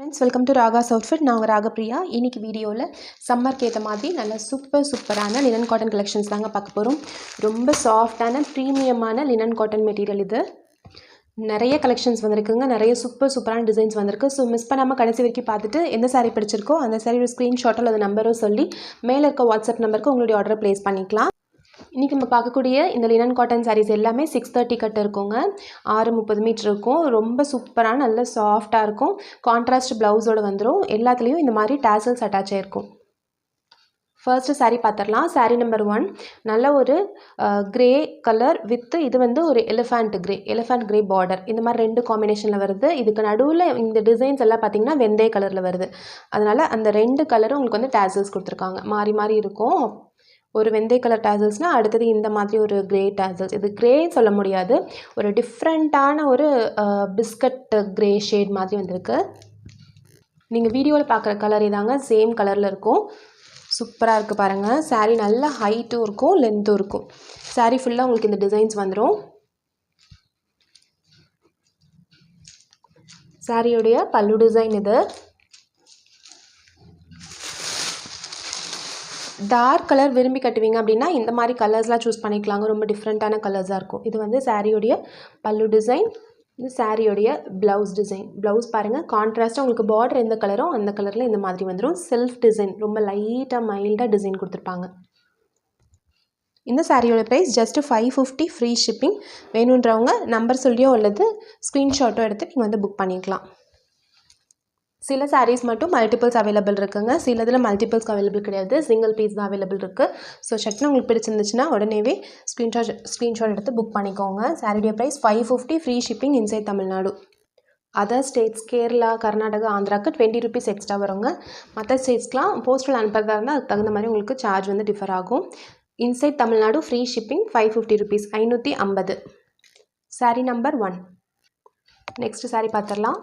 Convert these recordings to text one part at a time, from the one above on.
Friends, welcome to Raga's outfit. நான் உங்கள் ராகப்பிரியா. இன்றைக்கி வீடியோவில் சம்மருக்கு ஏற்ற மாதிரி நல்ல சூப்பரான லினன் காட்டன் கலெக்ஷன்ஸ் தாங்க பார்க்க போகிறோம். ரொம்ப சாஃப்டான ப்ரீமியமான லினன் காட்டன் மெட்டீரியல் இது. நிறைய கலெக்ஷன்ஸ் வந்திருக்குங்க, நிறைய சூப்பரான டிசைன்ஸ் வந்திருக்கு. ஸோ மிஸ் பண்ணாமல் கடைசி வரைக்கும் பார்த்துட்டு எந்த சாரீ பிடிச்சிருக்கோ அந்த சாரியோட ஸ்க்ரீன்ஷாட்டோ அல்லது நம்பரோ சொல்லி மேலே இருக்க வாட்ஸ்அப் நம்பருக்கு உங்களுடைய ஆர்டரை ப்ளேஸ் பண்ணிக்கலாம். இன்றைக்கி நம்ம பார்க்கக்கூடிய இந்த லினன் காட்டன் சாரீஸ் எல்லாமே 630 கட் இருக்குங்க. 630 மீட்டர் இருக்கும். ரொம்ப சூப்பரான நல்ல சாஃப்டாக இருக்கும். கான்ட்ராஸ்ட் ப்ளவுஸோடு வந்துடும். எல்லாத்துலேயும் இந்த மாதிரி டேசல்ஸ் அட்டாச் ஆகிருக்கும். ஃபர்ஸ்ட்டு சாரீ பார்த்துடலாம். சாரீ நம்பர் 1 நல்ல ஒரு கிரே கலர் வித் இது வந்து ஒரு எலிஃபண்ட் கிரே பார்டர். இந்த மாதிரி 2 காம்பினேஷனில் வருது. இதுக்கு நடுவில் இந்த டிசைன்ஸ் எல்லாம் பார்த்திங்கன்னா வெந்தய கலரில் வருது. அதனால் அந்த 2 கலரும் உங்களுக்கு வந்து டேசல்ஸ் கொடுத்துருக்காங்க. மாறி இருக்கும். ஒரு வெந்தய கலர் டேசல்ஸ்னால் அடுத்தது இந்த மாதிரி ஒரு கிரே டேசல்ஸ். இது கிரே சொல்ல முடியாது, ஒரு டிஃப்ரெண்ட்டான ஒரு பிஸ்கட் கிரே ஷேட் மாதிரி வந்திருக்கு. நீங்கள் வீடியோவில் பார்க்குற கலர் இதாங்க, சேம் கலரில் இருக்கும். சூப்பராக இருக்குது பாருங்கள். சாரீ நல்ல ஹைட்டும் இருக்கும், லென்த்தும் இருக்கும். சாரீ ஃபுல்லாக உங்களுக்கு இந்த டிசைன்ஸ் வந்துடும். சாரியுடைய பல்லு டிசைன் இது. டார்க் கலர் விரும்பி கட்டுவீங்க அப்படின்னா இந்த மாதிரி கலர்ஸ்லாம் சூஸ் பண்ணிக்கலாங்க. ரொம்ப டிஃப்ரெண்ட்டான கலர்ஸாக இருக்கும். இது வந்து சாரியோடைய பல்லு டிசைன். இது சாரியோடைய ப்ளவுஸ் டிசைன். ப்ளவுஸ் பாருங்கள், கான்ட்ராஸ்ட்டாக உங்களுக்கு பார்டர் எந்த கலரோ அந்த கலரில் இந்த மாதிரி வந்துடும். செல்ஃப் டிசைன், ரொம்ப லைட்டாக மைல்டாக டிசைன் கொடுத்துருப்பாங்க. இந்த சாரியோட ப்ரைஸ் ஜஸ்ட்டு 550 ஃப்ரீ ஷிப்பிங். வேணுன்றவங்க நம்பர் சொல்லியோ அல்லது ஸ்க்ரீன்ஷாட்டோ எடுத்து நீங்கள் வந்து புக் பண்ணிக்கலாம். சில சாரீஸ் மட்டும் மல்டிபிள்ஸ் அவைலபிள் இருக்குங்க. சிலதில் மல்டிபிள்ஸ் அவைலபிள் கிடையாது, சிங்கிள் பீஸ் தான் அவைலபிள் இருக்குது. ஸோ சட்னு உங்களுக்கு பிடிச்சிருந்துச்சுன்னா உடனேவே ஸ்க்ரீன்ஷாட் எடுத்து புக் பண்ணிக்கோங்க. சாரியுடைய price 550 free shipping inside Tamil Nadu. Other states Kerala, Karnataka, ஆந்திராவுக்கு 20 ருபீஸ் எக்ஸ்ட்ரா வருங்க. மற்ற ஸ்டேட்ஸ்க்கெலாம் போஸ்டல் அனுப்புறதா இருந்தால் அதுக்கு தகுந்த மாதிரி உங்களுக்கு சார்ஜ் வந்து டிஃபர் ஆகும். Inside Tamil Nadu free shipping 550 rupees, 550. Sari number 1. Next sari பார்த்துடலாம்.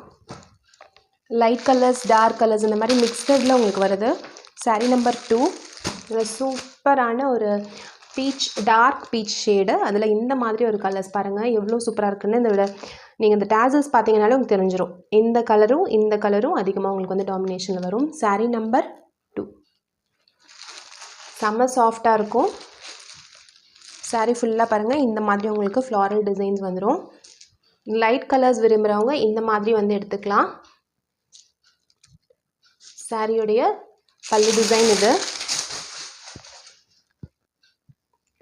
லைட் கலர்ஸ், டார்க் கலர்ஸ் இந்த மாதிரி மிக்சடில் உங்களுக்கு வருது. சாரீ நம்பர் 2 சூப்பரான ஒரு பீச், டார்க் பீச் ஷேடு. அதில் இந்த மாதிரி ஒரு கலர்ஸ் பாருங்கள் எவ்வளோ சூப்பராக இருக்குன்னு. இந்த நீங்கள் இந்த டேசல்ஸ் பார்த்தீங்கன்னாலே உங்களுக்கு தெரிஞ்சிடும். இந்த கலரும் அதிகமாக உங்களுக்கு வந்து டாமினேஷனில் வரும். சாரீ நம்பர் 2 செம்ம சாஃப்டாக இருக்கும். சாரீ ஃபுல்லாக பாருங்கள் இந்த மாதிரி உங்களுக்கு ஃப்ளாரல் டிசைன்ஸ் வந்துடும். லைட் கலர்ஸ் விரும்புகிறவங்க இந்த மாதிரி வந்து எடுத்துக்கலாம். சாரியுடைய பல்லு டிசைன் இது.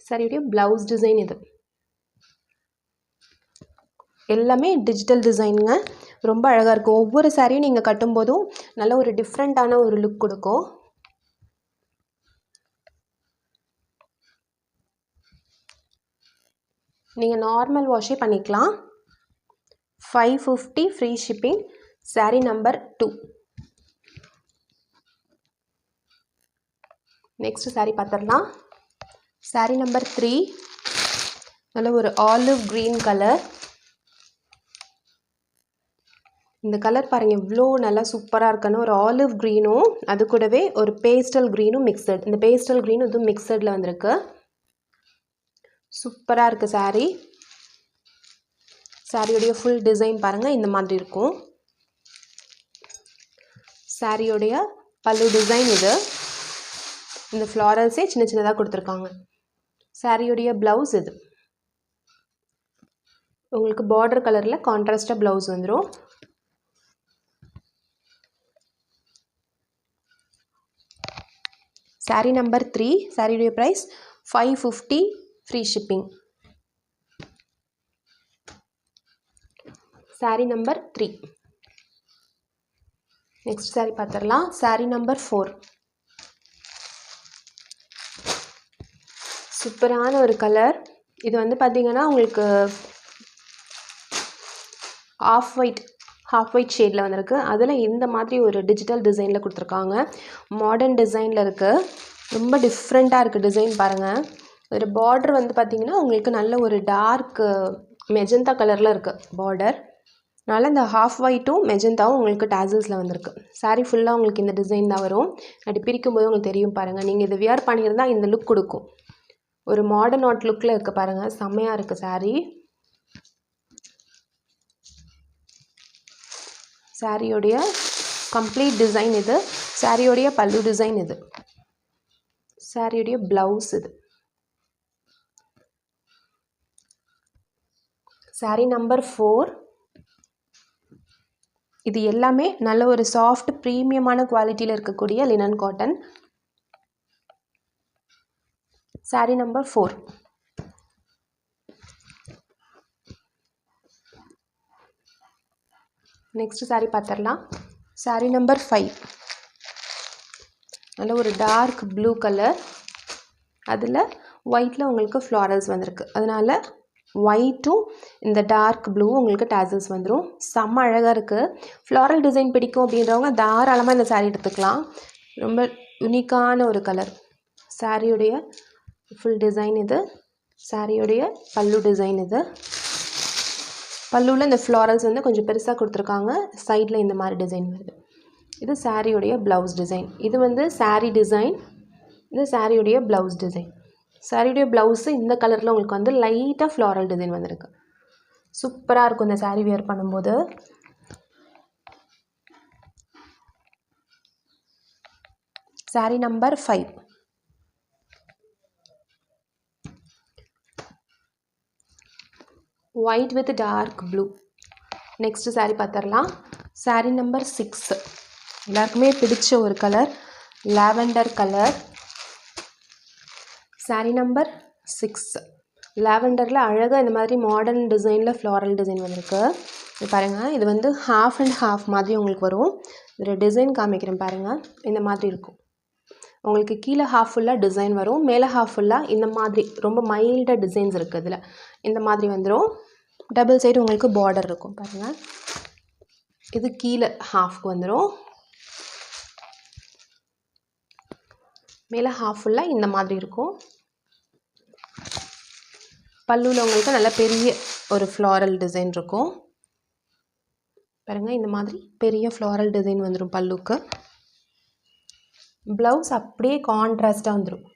சாரியுடைய ப்ளவுஸ் டிசைன் இது. எல்லாமே டிஜிட்டல் டிசைனுங்க. ரொம்ப அழகாக இருக்கும். ஒவ்வொரு சாரியும் நீங்கள் கட்டும்போதும் நல்ல ஒரு டிஃப்ரெண்ட்டான ஒரு லுக் கொடுக்கும். நீங்கள் நார்மல் வாஷே பண்ணிக்கலாம். 550 free shipping. Sari number 2. Next sari பார்த்துடலாம். சாரீ நம்பர் 3 நல்ல ஒரு ஆலிவ் க்ரீன் கலர். இந்த கலர் பாருங்கள் எவ்வளோ நல்லா சூப்பராக இருக்குன்னு. ஒரு ஆலிவ் க்ரீனும் அது கூடவே ஒரு பேஸ்டல் க்ரீனும் மிக்சட். இந்த பேஸ்டல் க்ரீனும் இதுவும் மிக்சடில் வந்திருக்கு. சூப்பராக இருக்குது சாரீ. சாரியுடைய ஃபுல் டிசைன் பாருங்கள் இந்த மாதிரி இருக்கும். சாரியுடைய பல்லு டிசைன் இது. இந்த ஃப்ளாரல்ஸே சின்னதாக கொடுத்துருக்காங்க. சாரியுடைய ப்ளவுஸ் இது. உங்களுக்கு பார்டர் கலரில் கான்ட்ராஸ்டாக ப்ளவுஸ் வந்துடும். சாரீ நம்பர் 3. சாரியுடைய price 550 free shipping. Sari number 3. Next sari பார்த்துடலாம். சாரீ நம்பர் 4 சூப்பரான ஒரு கலர். இது வந்து பார்த்திங்கன்னா உங்களுக்கு ஹாஃப் ஒயிட் ஷேடில் வந்திருக்கு. அதில் இந்த மாதிரி ஒரு டிஜிட்டல் டிசைனில் கொடுத்துருக்காங்க. மாடர்ன் டிசைனில் இருக்குது. ரொம்ப டிஃப்ரெண்ட்டாக இருக்குது டிசைன் பாருங்கள். ஒரு பார்டர் வந்து பார்த்திங்கன்னா உங்களுக்கு நல்ல ஒரு டார்க் மெஜந்தா கலரில் இருக்குது பார்டர். அதனால் இந்த ஹாஃப் ஒயிட்டும் மெஜந்தாவும் உங்களுக்கு டேசல்ஸில் வந்திருக்கு. சாரீ ஃபுல்லாக உங்களுக்கு இந்த டிசைன் தான் வரும். அப்படி பிரிக்கும்போது உங்களுக்கு தெரியும் பாருங்கள். நீங்கள் இதை வியர் பண்ணியிருந்தால் இந்த லுக் கொடுக்கும். ஒரு மாடர்ன் ஆர்ட் லுக்கில் இருக்குது பாருங்கள். செம்மையாக இருக்குது சாரீ. சாரியோடைய கம்ப்ளீட் டிசைன் இது. சாரியோடைய பல்லு டிசைன் இது. சாரியோடைய ப்ளவுஸ் இது. சாரி நம்பர் 4. இது எல்லாமே நல்ல ஒரு சாஃப்ட் ப்ரீமியமான குவாலிட்டியில் இருக்கக்கூடிய linen cotton. Sari number 4. Next sari பார்த்துடலாம். சாரி நம்பர் 5. நல்ல ஒரு டார்க் ப்ளூ கலர், அதில் ஒயிட்டில் உங்களுக்கு ஃப்ளாரல்ஸ் வந்திருக்கு. அதனால் ஒயிட்டும் இந்த டார்க் ப்ளூ உங்களுக்கு டேசல்ஸ் வந்துடும். செம்ம அழகாக இருக்குது. ஃப்ளாரல் டிசைன் பிடிக்கும் அப்படின்றவங்க தாராளமாக இந்த சாரீ எடுத்துக்கலாம். ரொம்ப யூனிக்கான ஒரு கலர். சாரியுடைய ஃபுல் டிசைன் இது. சாரியுடைய பல்லு டிசைன் இது. பல்லுவில் இந்த ஃப்ளாரல்ஸ் வந்து கொஞ்சம் பெருசாக கொடுத்துருக்காங்க. சைடில் இந்த மாதிரி டிசைன் வருது. இது சாரியுடைய ப்ளவுஸ் டிசைன். இது வந்து சாரீ டிசைன். இது சாரியுடைய ப்ளவுஸ் டிசைன். சாரியுடைய ப்ளவுஸு இந்த கலரில் உங்களுக்கு வந்து லைட்டாக ஃப்ளாரல் டிசைன் வந்திருக்கு. சூப்பராக இருக்கும் இந்த சாரீ வியர் பண்ணும்போது. Sari number 5. White with dark blue. Next sari பார்த்துடலாம். சாரீ நம்பர் 6. எல்லாருக்குமே பிடிச்ச ஒரு colour, lavender colour. Sari number 6. லாவெண்டரில் அழகாக இந்த மாதிரி மாடர்ன் டிசைனில் ஃப்ளாரல் டிசைன் வந்திருக்கு. இது பாருங்கள், இது வந்து ஹாஃப் அண்ட் ஹாஃப் மாதிரி உங்களுக்கு வரும். இதில் டிசைன் காமிக்கிறேன் பாருங்கள். இந்த மாதிரி இருக்கும். உங்களுக்கு கீழே ஹாஃப் ஃபுல்லாக டிசைன் வரும், மேலே ஹாஃப் ஃபுல்லாக இந்த மாதிரி ரொம்ப மைல்டாக டிசைன்ஸ் இருக்குது. இதில் இந்த மாதிரி வந்துடும். டபுள் சைடு உங்களுக்கு பார்டர் இருக்கும் பாருங்கள். இது கீழே ஹாஃப்க்கு வந்துடும், மேலே ஹாஃப் ஃபுல்லாக இந்த மாதிரி இருக்கும். பல்லுவில் உங்களுக்கு நல்ல பெரிய ஒரு ஃப்ளாரல் டிசைன் இருக்கும் பாருங்கள். இந்த மாதிரி பெரிய ஃப்ளாரல் டிசைன் வந்துடும் பல்லுக்கு. ப்ளவுஸ் அப்படியே கான்ட்ராஸ்டாக வந்துடும்.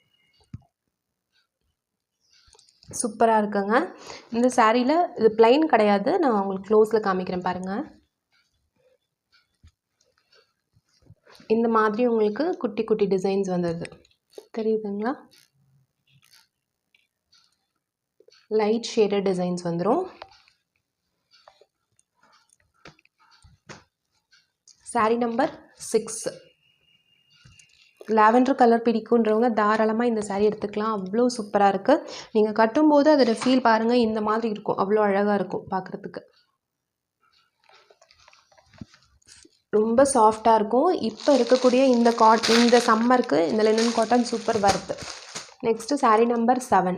சூப்பராக இருக்குங்க. இந்த சாரியில் இது பிளைன் கிடையாது. நான் உங்களுக்கு க்ளோஸில் காமிக்கிறேன் பாருங்கள். இந்த மாதிரி உங்களுக்கு குட்டி குட்டி டிசைன்ஸ் வந்தது தெரியுதுங்களா? லைட் ஷேடட் டிசைன்ஸ் வந்துடும். Sorry number 6. லாவெண்டர் கலர் பிடிக்குன்றவங்க தாராளமாக இந்த சாரீ எடுத்துக்கலாம். அவ்வளோ சூப்பராக இருக்குது. நீங்கள் கட்டும்போது அதோட ஃபீல் பாருங்கள். இந்த மாதிரி இருக்கும், அவ்வளோ அழகாக இருக்கும் பார்க்குறதுக்கு. ரொம்ப சாஃப்டாக இருக்கும். இப்போ இருக்கக்கூடிய இந்த சம்மருக்கு இந்த லினன் காட்டன் சூப்பர் வருது. Next sari number 7.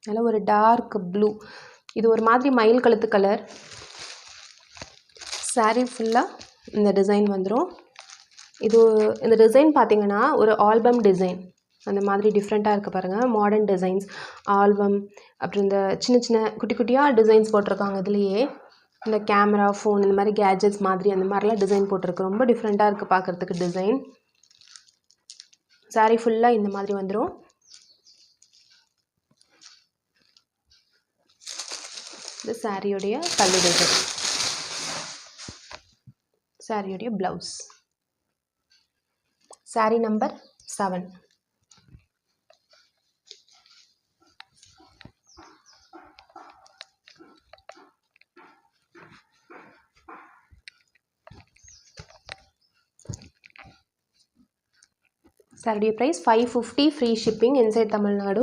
நல்ல ஒரு டார்க் ப்ளூ. இது ஒரு மாதிரி மயில் கழுத்து கலர். சாரீ ஃபுல்லாக இந்த டிசைன் வந்துடும். இந்த டிசைன் பார்த்திங்கன்னா ஒரு ஆல்பம் டிசைன் அந்த மாதிரி டிஃப்ரெண்ட்டாக இருக்குது பாருங்கள். மாடர்ன் டிசைன்ஸ், ஆல்பம், அப்புறம் இந்த சின்ன சின்ன குட்டி குட்டியாக டிசைன்ஸ் போட்டிருக்காங்க. இதுலேயே இந்த கேமரா, ஃபோன், இந்த மாதிரி கேஜெட்ஸ் மாதிரி அந்த மாதிரிலாம் டிசைன் போட்டிருக்கு. ரொம்ப டிஃப்ரெண்ட்டாக இருக்குது பார்க்குறதுக்கு டிசைன். சாரீ ஃபுல்லாக இந்த மாதிரி வந்துடும். இது சாரியுடைய பல்லு டிசைன். சாரியுடைய ப்ளவுஸ். சாரீ நம்பர் 7. சாரியுடைய price 550, free shipping inside Tamil Nadu.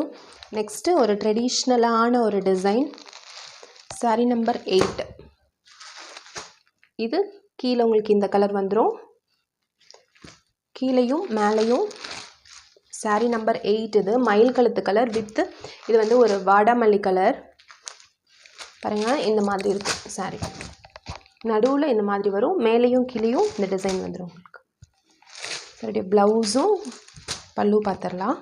Next ஒரு ட்ரெடிஷ்னலான ஒரு டிசைன். சாரீ நம்பர் 8. இது கீழே உங்களுக்கு இந்த கலர் வந்துடும், கீழேயும் மேலேயும். சாரீ நம்பர் 8. இது மயில் கழுத்து கலர் வித் இது வந்து ஒரு வாடாமல்லி கலர் பாருங்கள். இந்த மாதிரி இருக்கும் சாரீ. நடுவில் இந்த மாதிரி வரும், மேலேயும் கீழேயும் இந்த டிசைன் வந்துடும் உங்களுக்கு. சாரியுடைய ப்ளவுஸும் பல்லு பார்த்துடலாம்.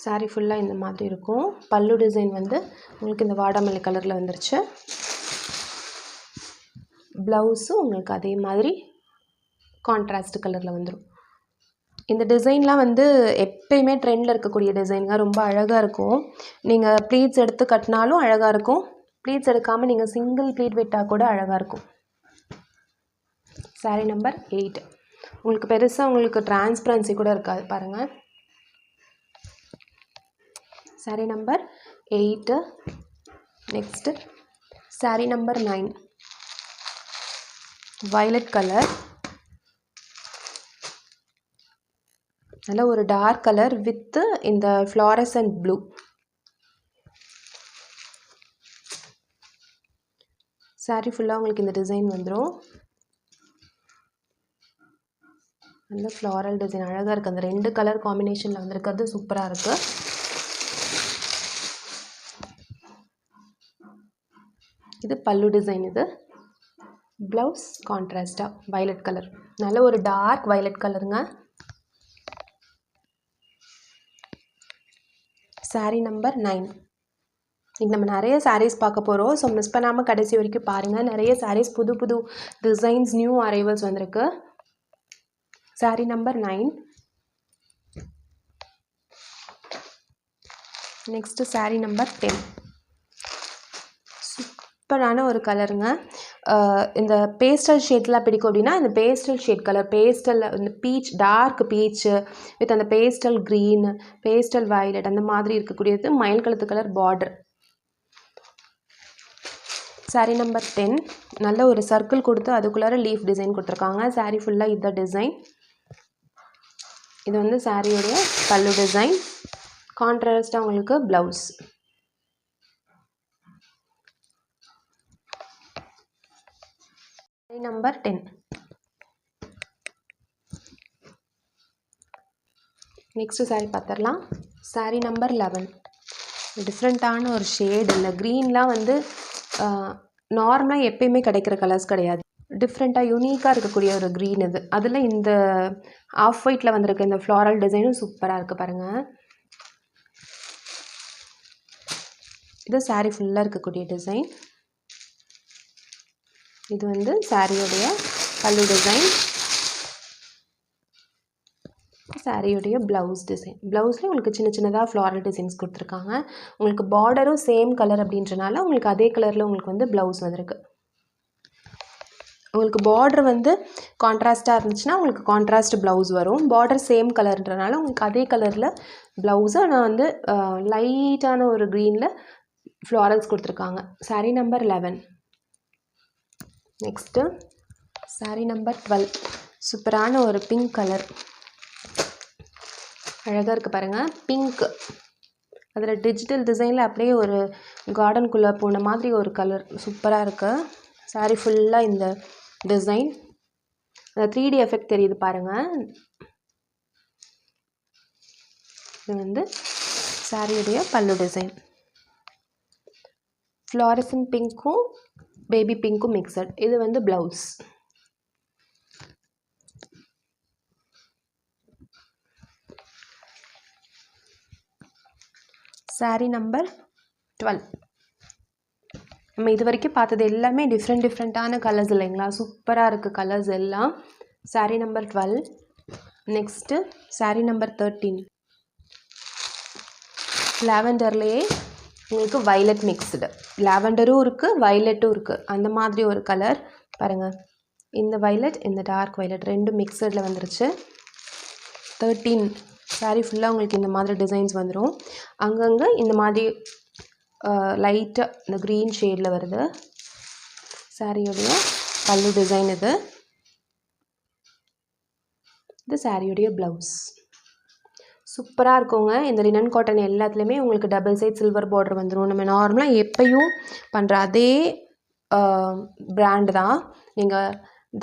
சாரீ ஃபுல்லாக இந்த மாதிரி இருக்கும். பல்லு டிசைன் வந்து உங்களுக்கு இந்த வாடாமல்லி கலரில் வந்துருச்சு. ப்ளவுஸும் உங்களுக்கு அதே மாதிரி கான்ட்ராஸ்ட் கலரில் வந்துடும். இந்த டிசைன்லாம் வந்து எப்பயுமே ட்ரெண்டில் இருக்கக்கூடிய டிசைனுங்க. ரொம்ப அழகாக இருக்கும். நீங்கள் ப்ளீட்ஸ் எடுத்து கட்டினாலும் அழகாக இருக்கும். ப்ளீட்ஸ் எடுக்காமல் நீங்கள் சிங்கிள் ப்ளீட் விட்டால் கூட அழகாக இருக்கும். saree number 8. உங்களுக்கு பெருசாக உங்களுக்கு டிரான்ஸ்பரன்சி கூட இருக்காது பாருங்கள். saree number 8. Next saree number 9, violet color. நல்ல ஒரு டார்க் கலர் வித் இந்த ஃப்ளாரசன்ட் ப்ளூ. saree ஃபுல்லாக உங்களுக்கு இந்த டிசைன் வந்துடும். நல்ல ஃப்ளாரல் டிசைன் அழகாக இருக்குது. அந்த 2 கலர் காம்பினேஷனில் வந்திருக்கிறது சூப்பராக இருக்குது. இது பல்லு டிசைன். இது ப்ளவுஸ் கான்ட்ராஸ்டாக வயலட் கலர், நல்ல ஒரு டார்க் வயலட் கலருங்க. saree number 9. இன்றைக்கி நம்ம நிறைய sarees பார்க்க போகிறோம். ஸோ மிஸ் பண்ணாமல் கடைசி வரைக்கும் பாருங்கள். நிறைய sarees புது புது டிசைன்ஸ் நியூ அரைவல்ஸ் வந்திருக்கு. saree number 9. Next saree number 10. சூப்பரான ஒரு கலருங்க. இந்த பேஸ்டல் ஷேட்லாம் பிடிக்கும் அப்படின்னா இந்த பேஸ்டல் ஷேட் கலர், பேஸ்டல் இந்த பீச், டார்க் பீச்சு வித் அந்த பேஸ்டல் க்ரீன், பேஸ்டல் வயலட் அந்த மாதிரி இருக்கக்கூடியது மயில் கழுத்து கலர் பார்டர். saree number 10. நல்ல ஒரு சர்க்கிள் கொடுத்து அதுக்குள்ளார லீஃப் டிசைன் கொடுத்துருக்காங்க. saree ஃபுல்லாக இந்த டிசைன். இது வந்து சாரியோடைய பல்லு டிசைன். கான்ட்ராஸ்டாக உங்களுக்கு blouse. saree number 10. Next saree பார்த்துடலாம். saree number 11. டிஃப்ரெண்ட்டான ஒரு ஷேடு. இந்த க்ரீன்லாம் வந்து நார்மலாக எப்பயுமே கிடைக்கிற கலர்ஸ் கிடையாது. டிஃப்ரெண்ட்டாக யூனிக்காக இருக்கக்கூடிய ஒரு க்ரீன் இது. அதில் இந்த ஆஃப் ஒயிட்டில் வந்திருக்க இந்த ஃப்ளாரல் டிசைனும் சூப்பராக இருக்குது பாருங்கள். இது saree ஃபுல்லாக இருக்கக்கூடிய டிசைன். இது வந்து சாரியோடைய பல்லு டிசைன். சாரியோடைய blouse design. ப்ளவுஸில் உங்களுக்கு சின்ன சின்னதாக ஃப்ளாரல் டிசைன்ஸ் கொடுத்துருக்காங்க. உங்களுக்கு பார்டரும் சேம் கலர் அப்படின்றனால உங்களுக்கு அதே கலரில் உங்களுக்கு வந்து ப்ளவுஸ் வந்திருக்கு. உங்களுக்கு பார்டர் வந்து கான்ட்ராஸ்ட்டாக இருந்துச்சுன்னா உங்களுக்கு கான்ட்ராஸ்ட் ப்ளவுஸ் வரும். பார்டர் சேம் கலர்ன்றனால உங்களுக்கு அதே கலரில் ப்ளவுஸை நான் வந்து லைட்டான ஒரு க்ரீனில் ஃப்ளாரல்ஸ் கொடுத்துருக்காங்க. saree number 11. Next saree number 12. சூப்பரான ஒரு பிங்க் கலர், அழகாக இருக்குது பாருங்கள். பிங்க் அதில் டிஜிட்டல் டிசைனில் அப்படியே ஒரு கார்டனுக்குள்ளே போன மாதிரி ஒரு கலர் சூப்பராக இருக்குது. saree ஃபுல்லாக இந்த டிசைன். அந்த 3D எஃபெக்ட் தெரியுது பாருங்கள். இது வந்து சாரியுடைய பல்லு டிசைன். ஃப்ளாரசன் பிங்க்கும் பேபி பிங்க்கும் மிக்சட். இது வந்து ப்ளவுஸ். saree number 12. நம்ம இது வரைக்கும் பார்த்தது எல்லாமே டிஃப்ரெண்ட்டான கலர்ஸ் இல்லைங்களா? சூப்பராக இருக்குது கலர்ஸ் எல்லாம். saree number 12. Next saree number 13. லாவெண்டர்லேயே உங்களுக்கு வயலட் மிக்ஸ்டு. லாவெண்டரும் இருக்குது, வயலட்டும் இருக்குது. அந்த மாதிரி ஒரு கலர் பாருங்கள். இந்த வயலட், இந்த டார்க் வயலட் ரெண்டும் மிக்சடில் வந்துருச்சு. 13. saree ஃபுல்லாக உங்களுக்கு இந்த மாதிரி டிசைன்ஸ் வந்துடும். அங்கங்கே இந்த மாதிரி லைட்டாக இந்த க்ரீன் ஷேடில் வருது. சாரியோடைய பல்லு டிசைன் இது. இது சாரியோடைய ப்ளவுஸ். சூப்பராக இருக்குங்க. இந்த லினன் காட்டன் எல்லாத்துலேயுமே உங்களுக்கு டபுள் சைட் சில்வர் பார்டர் வந்துடும். நம்ம நார்மலாக எப்பயும் பண்ணுற அதே பிராண்டு தான். நீங்கள்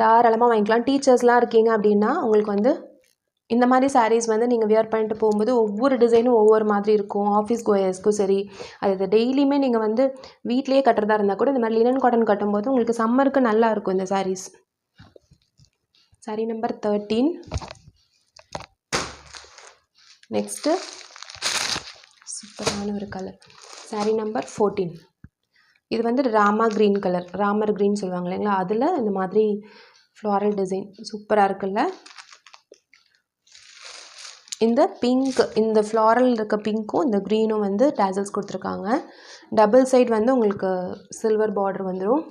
தாராளமாக வாங்கிக்கலாம். டீச்சர்ஸ்லாம் இருக்கீங்க அப்படின்னா உங்களுக்கு வந்து இந்த மாதிரி சாரீஸ் வந்து நீங்கள் வியர் பண்ணிட்டு போகும்போது ஒவ்வொரு டிசைனும் ஒவ்வொரு மாதிரி இருக்கும். ஆஃபீஸ் கோயர்ஸ்க்கும் சரி, அது டெய்லியுமே நீங்கள் வந்து வீட்லேயே கட்டுறதா இருந்தால் கூட இந்த மாதிரி லினன் காட்டன் கட்டும்போது உங்களுக்கு சம்மருக்கு நல்லா இருக்கும் இந்த சாரீஸ். saree number 13. நெக்ஸ்ட்டு சூப்பரான ஒரு கலர் saree number 14. இது வந்து Rama green colour, Ramar green சொல்லுவாங்க இல்லைங்களா? அதில் இந்த மாதிரி ஃப்ளாரல் டிசைன் சூப்பராக இருக்குல்ல. இந்த பிங்க், இந்த ஃப்ளாரல் இருக்க பிங்க்கும் இந்த க்ரீனும் வந்து டேசல்ஸ் கொடுத்துருக்காங்க. டபுள் சைடு வந்து உங்களுக்கு சில்வர் பார்டர் வந்துடும்.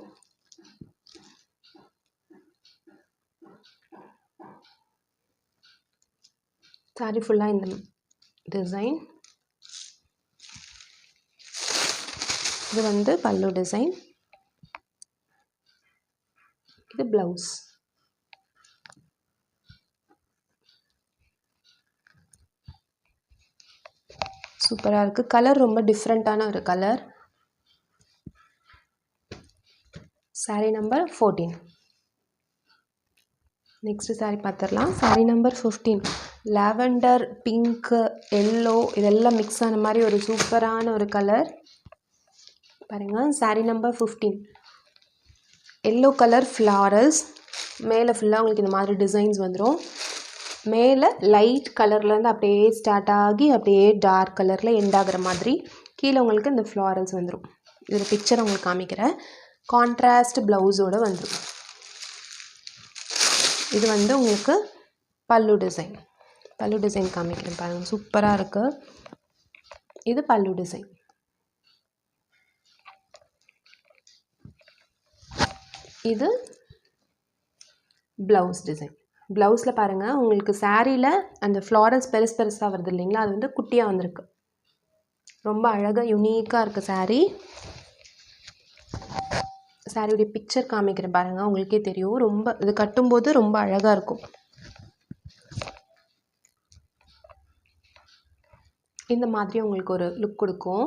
சாரி ஃபுல்லாக இந்த டிசைன். இது வந்து பல்லு டிசைன். இது ப்ளவுஸ். சூப்பராக இருக்குது. கலர் ரொம்ப டிஃப்ரெண்ட்டான ஒரு colour. Sari number 14. Next sari பார்த்துடலாம். Sari number 15. Lavender, pink, yellow இதெல்லாம் மிக்ஸ் ஆன மாதிரி ஒரு சூப்பரான ஒரு கலர் பாருங்கள். Sari number 15. Yellow colour florals. மேலே ஃபுல்லாக உங்களுக்கு இந்த மாதிரி டிசைன்ஸ் வந்துடும். மேலே லைட் கலர்லேருந்து அப்படியே ஸ்டார்ட் ஆகி அப்படியே டார்க் கலரில் எண்ட் ஆகிற மாதிரி கீழே உங்களுக்கு இந்த ஃப்ளாரல்ஸ் வந்துடும். இதில் பிக்சர் உங்களுக்கு காமிக்கிறேன். கான்ட்ராஸ்ட் ப்ளவுஸோடு வந்துடும். இது வந்து உங்களுக்கு பல்லு டிசைன். பல்லு டிசைன் காமிக்கிறேன் பாருங்கள். சூப்பராக இருக்குது. இது பல்லு டிசைன். இது ப்ளவுஸ் டிசைன். ப்ளவுஸில் பாருங்கள் உங்களுக்கு சாரியில் அந்த ஃப்ளாரல்ஸ் பெருசாக வருது இல்லைங்களா, அது வந்து குட்டியாக வந்திருக்கு. ரொம்ப அழகாக யூனிக்காக இருக்குது சாரீ. சாரியுடைய பிக்சர் காமிக்கிறேன் பாருங்கள், உங்களுக்கே தெரியும். ரொம்ப இது கட்டும்போது ரொம்ப அழகாக இருக்கும். இந்த மாதிரி உங்களுக்கு ஒரு லுக் கொடுக்கும்.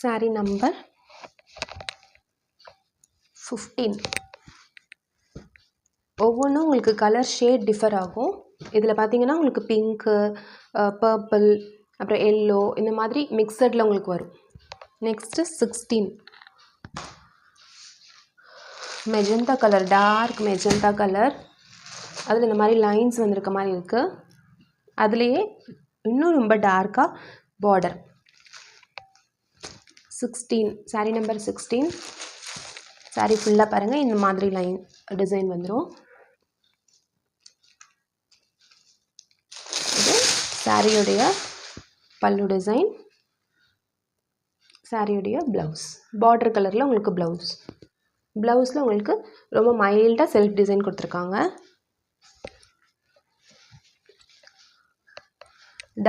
சாரீ நம்பர் 15. ஒவ்வொன்றும் உங்களுக்கு கலர் ஷேட் டிஃபர் ஆகும். இதில் பார்த்தீங்கன்னா உங்களுக்கு பிங்க்கு, பர்பிள், அப்புறம் எல்லோ இந்த மாதிரி மிக்சடில் உங்களுக்கு வரும். Next 16. Magenta colour, dark magenta colour. அதில் இந்த மாதிரி லைன்ஸ் வந்திருக்க மாதிரி இருக்குது. அதுலேயே இன்னும் ரொம்ப டார்க்காக பார்டர். 16. சாரீ நம்பர் 16. சாரீ ஃபுல்லாக பாருங்கள் இந்த மாதிரி லைன் டிசைன் வந்துடும். இது சாரியுடைய பல்லு டிசைன். சாரியுடைய ப்ளவுஸ் பார்டர் கலரில் உங்களுக்கு ப்ளவுஸ். ப்ளவுஸில் உங்களுக்கு ரொம்ப மைல்டாக செல்ஃப் டிசைன் கொடுத்துருக்காங்க.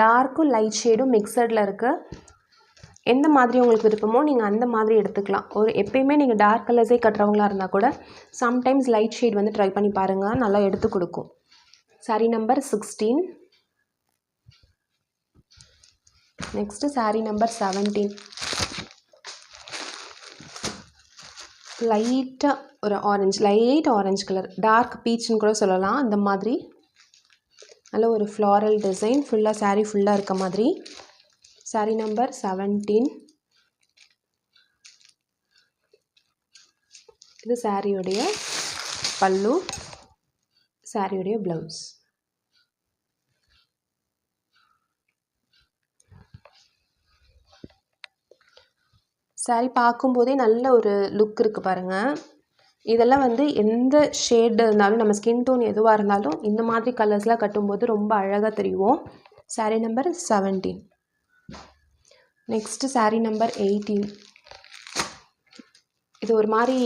டார்க்கும் லைட் ஷேடும் மிக்சடில் இருக்குது. எந்த மாதிரி உங்களுக்கு விருப்பமோ நீங்கள் அந்த மாதிரி எடுத்துக்கலாம். எப்பயுமே நீங்கள் டார்க் கலர்ஸே கட்டுறவங்களா இருந்தால் கூட சம்டைம்ஸ் லைட் ஷேட் வந்து ட்ரை பண்ணி பாருங்கள், நல்லா எடுத்து கொடுக்கும். Sari number 16. Next sari number 17. லைட்டாக ஒரு orange, light orange colour, dark பீச்சுன்னு கூட சொல்லலாம். அந்த மாதிரி நல்ல ஒரு ஃப்ளாரல் டிசைன் ஃபுல்லாக சாரீ ஃபுல்லாக இருக்க மாதிரி. சாரீ நம்பர் 17. இது சாரியுடைய பல்லு, சாரியுடைய ப்ளவுஸ். சாரீ பார்க்கும்போதே நல்ல ஒரு லுக் இருக்குது பாருங்கள். இதெல்லாம் வந்து எந்த ஷேடு இருந்தாலும் நம்ம ஸ்கின் டோன் எதுவாக இருந்தாலும் இந்த மாதிரி கலர்ஸ்லாம் கட்டும்போது ரொம்ப அழகாக தெரியும். Sari number 17. Next sari number 18. இது ஒரு மாதிரி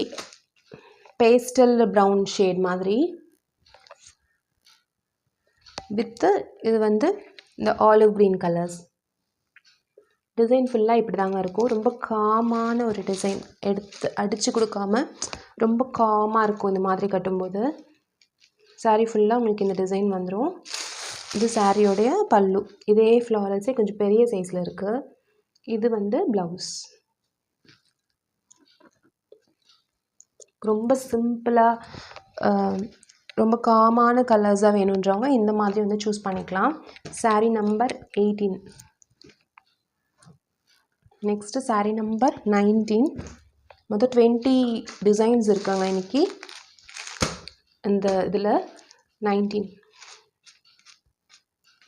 பேஸ்டல் ப்ரௌன் ஷேட் மாதிரி வித்து இது வந்து இந்த ஆலிவ் க்ரீன் கலர்ஸ். டிசைன் ஃபுல்லாக இப்படி தாங்க இருக்கும். ரொம்ப காமான ஒரு டிசைன், எடுத்து அடித்து கொடுக்காம ரொம்ப காமாக இருக்கும் இந்த மாதிரி கட்டும்போது. சாரீ ஃபுல்லாக உங்களுக்கு இந்த டிசைன் வந்துடும். இது சாரியோடைய பல்லு. இதே ஃப்ளாரல்ஸே கொஞ்சம் பெரிய சைஸில் இருக்குது. இது வந்து ப்ளவுஸ். ரொம்ப சிம்பிளாக ரொம்ப காமான கலர்ஸாக வேணுன்றவங்க இந்த மாதிரி வந்து சூஸ் பண்ணிக்கலாம். Sari number 18. Next sari number 19. மொத்தம் 20 டிசைன்ஸ் இருக்காங்க இன்றைக்கி இந்த இதில். 19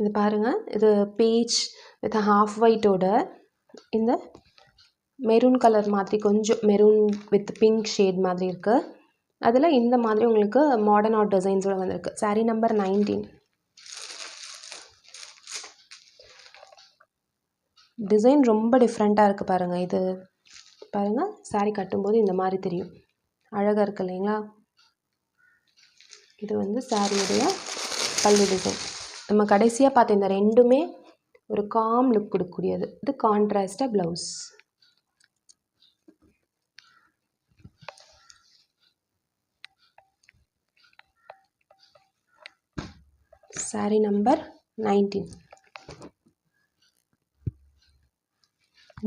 இது பாருங்கள். இது பேஜ் வித் ஹாஃப் ஒயிட்டோட இந்த மெரூன் கலர் மாதிரி, கொஞ்சம் மெரூன் வித் பிங்க் ஷேட் மாதிரி இருக்குது. அதில் இந்த மாதிரி உங்களுக்கு மாடர்ன் ஆர்ட் டிசைன்ஸோடு வந்திருக்கு. சாரீ நம்பர் 19. டிசைன் ரொம்ப டிஃப்ரெண்ட்டாக இருக்குது பாருங்கள். இது பாருங்கள், சாரீ கட்டும்போது இந்த மாதிரி தெரியும். அழகாக இருக்குது இல்லைங்களா? இது வந்து சாரியுடைய பல்லு டிசைன். நம்ம கடைசியாக பார்த்த இந்த ரெண்டுமே ஒரு காம் லுக் கொடுக்கக்கூடியது. இது கான்ட்ராஸ்டாக blouse. Sari number 19.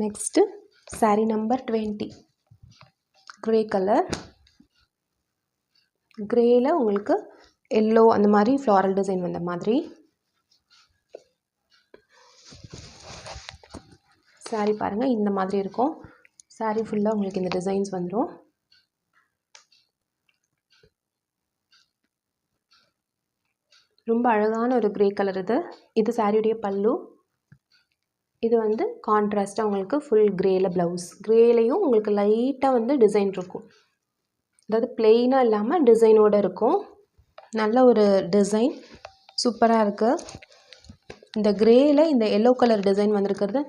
Next sari number 20. Grey colour. க்ரேயில் உங்களுக்கு எல்லோ அந்த மாதிரி ஃப்ளாரல் டிசைன் வந்த மாதிரி. சாரி பாருங்கள், இந்த மாதிரி இருக்கும். சாரி ஃபுல்லாக உங்களுக்கு இந்த டிசைன்ஸ் வந்துடும். ரொம்ப அழகான ஒரு க்ரே கலர் இது. இது சாரியுடைய பல்லு. இது வந்து கான்ட்ராஸ்ட்டாக உங்களுக்கு ஃபுல் க்ரேயில் ப்ளவுஸ். க்ரேலையும் உங்களுக்கு லைட்டாக வந்து டிசைன் இருக்கும். அதாவது பிளெயினாக இல்லாமல் டிசைனோடு இருக்கும். நல்ல ஒரு டிசைன், சூப்பராக இருக்குது. இந்த க்ரேயில் இந்த எல்லோ கலர் டிசைன் வந்திருக்கிறது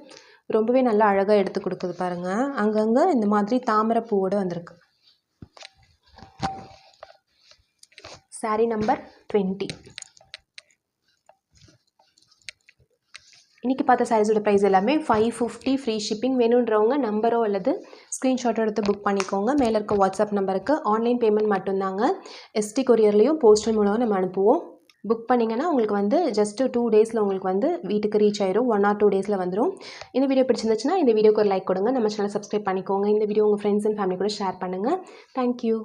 ரொம்பவே நல்லா அழகாக எடுத்து கொடுக்குது பாருங்கள். அங்கங்கே இந்த மாதிரி தாமரை பூவோடு வந்திருக்கு. Sorry number 20. இன்றைக்கி பார்த்த சாரீஸோட ப்ரைஸ் எல்லாமே 550 ஃப்ரீ ஷிப்பிங். வேணுன்றவங்க நம்பரோ அல்லது ஸ்க்ரீன்ஷாட்டோ எடுத்து புக் பண்ணிக்கோங்க. மேலே இருக்க வாட்ஸ்அப் நம்பருக்கு ஆன்லைன் பேமெண்ட் மட்டும்தாங்க. எஸ்டி கொரியர்லேயும் போஸ்டல் மூலம் நம்ம அனுப்புவோம். புக் பண்ணிங்கன்னா உங்களுக்கு வந்து ஜஸ்ட்டு 2 டேஸில் உங்களுக்கு வந்து வீட்டுக்கு ரீச் ஆயிரும். 1 or 2 டேஸில் வந்துடும். இந்த வீடியோ பிடிச்சிருந்துச்சுன்னா இந்த வீடியோக்கு ஒரு லைக் கொடுங்க. நம்ம சேனல் சப்ஸ்கிரைப் பண்ணிக்கோங்க. இந்த வீடியோ உங்கள் ஃப்ரெண்ட்ஸ் அண்ட் ஃபேமிலி கூட ஷேர் பண்ணுங்கள். தேங்க்யூ.